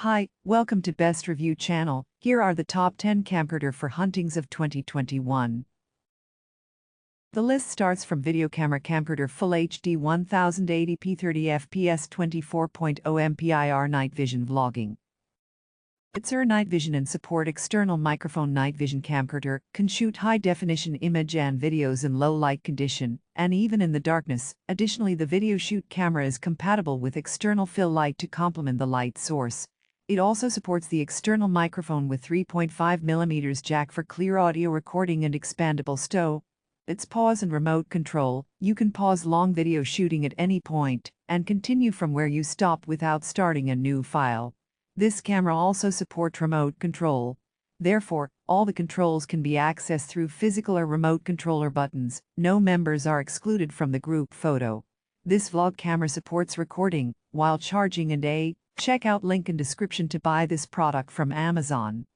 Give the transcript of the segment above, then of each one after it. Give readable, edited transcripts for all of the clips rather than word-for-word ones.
Hi, welcome to Best Review channel. Here are the top 10 camcorder for huntings of 2021. The list starts from video camera camcorder Full HD 1080p 30fps 24.0 mpir night vision vlogging. It's our night vision and support external microphone night vision camcorder, can shoot high-definition image and videos in low light condition, and even in the darkness. Additionally, the video shoot camera is compatible with external fill light to complement the light source. It also supports the external microphone with 3.5mm jack for clear audio recording and expandable stow. It's pause and remote control. You can pause long video shooting at any point and continue from where you stopped without starting a new file. This camera also supports remote control. Therefore, all the controls can be accessed through physical or remote controller buttons. No members are excluded from the group photo. This vlog camera supports recording while charging and check out link in description to buy this product from Amazon.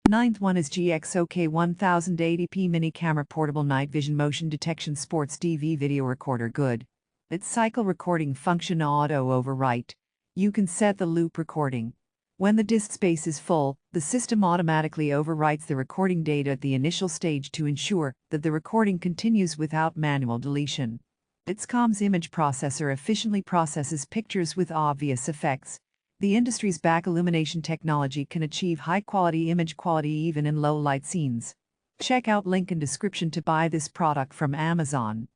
Ninth one is GXOK 1080p mini camera portable night vision motion detection sports DV video recorder. Good. Its cycle recording function auto overwrite. You can set the loop recording. When the disk space is full, the system automatically overwrites the recording data at the initial stage to ensure that the recording continues without manual deletion. Its comms image processor efficiently processes pictures with obvious effects. The industry's back illumination technology can achieve high-quality image quality even in low-light scenes. Check out link in description to buy this product from Amazon.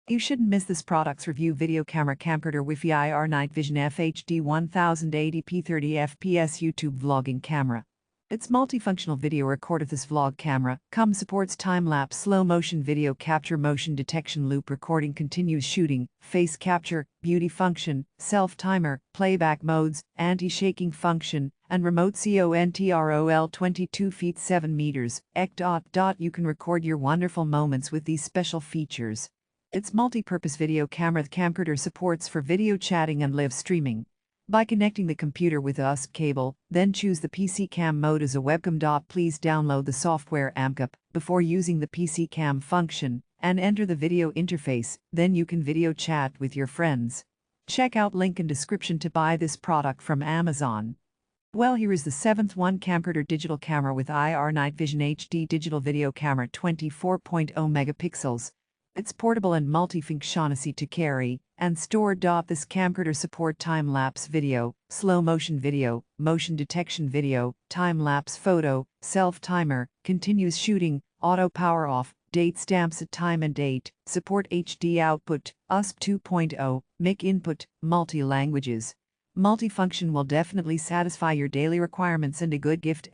You shouldn't miss this product's review. Video camera camcorder Wi-Fi IR night vision FHD 1080p 30fps YouTube vlogging camera. It's multifunctional video recorder. This vlog camera supports time-lapse slow-motion video capture, motion detection, loop recording, continuous shooting, face capture, beauty function, self-timer, playback modes, anti-shaking function, and remote control 22 feet 7 meters. You can record your wonderful moments with these special features. Its multi-purpose video camera. The camcorder supports for video chatting and live streaming. By connecting the computer with a USB cable, then choose the PC cam mode as a webcam. Please download the software AMCUP before using the PC cam function and enter the video interface, then you can video chat with your friends. Check out link in description to buy this product from Amazon. Well, here is the seventh one, camcorder digital camera with IR night vision HD digital video camera 24.0 megapixels. It's portable and multifunctionality to carry and store. This camcorder support time-lapse video, slow-motion video, motion detection video, time-lapse photo, self-timer, continuous shooting, auto power off, date stamps at time and date, support HD output, USB 2.0, mic input, multi-languages. Multifunction will definitely satisfy your daily requirements and a good gift.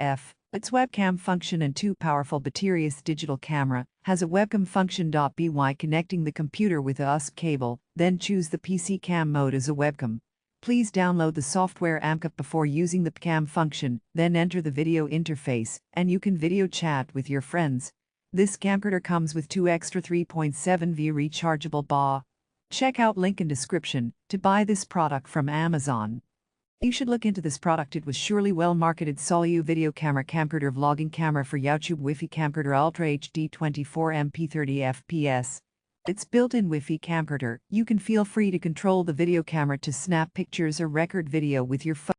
Its webcam function and two powerful batteries. Digital camera has a webcam function. By connecting the computer with a USB cable, then choose the PC cam mode as a webcam. Please download the software AMCUP before using the cam function, then enter the video interface, and you can video chat with your friends. This camcorder comes with two extra 3.7V rechargeable BA. Check out link in description to buy this product from Amazon. You should look into this product. It was surely well marketed. SAULEOO video camera camcorder vlogging camera for YouTube. Wi-Fi camcorder Ultra HD 24MP 30fps. It's built-in Wi-Fi camcorder. You can feel free to control the video camera to snap pictures or record video with your phone.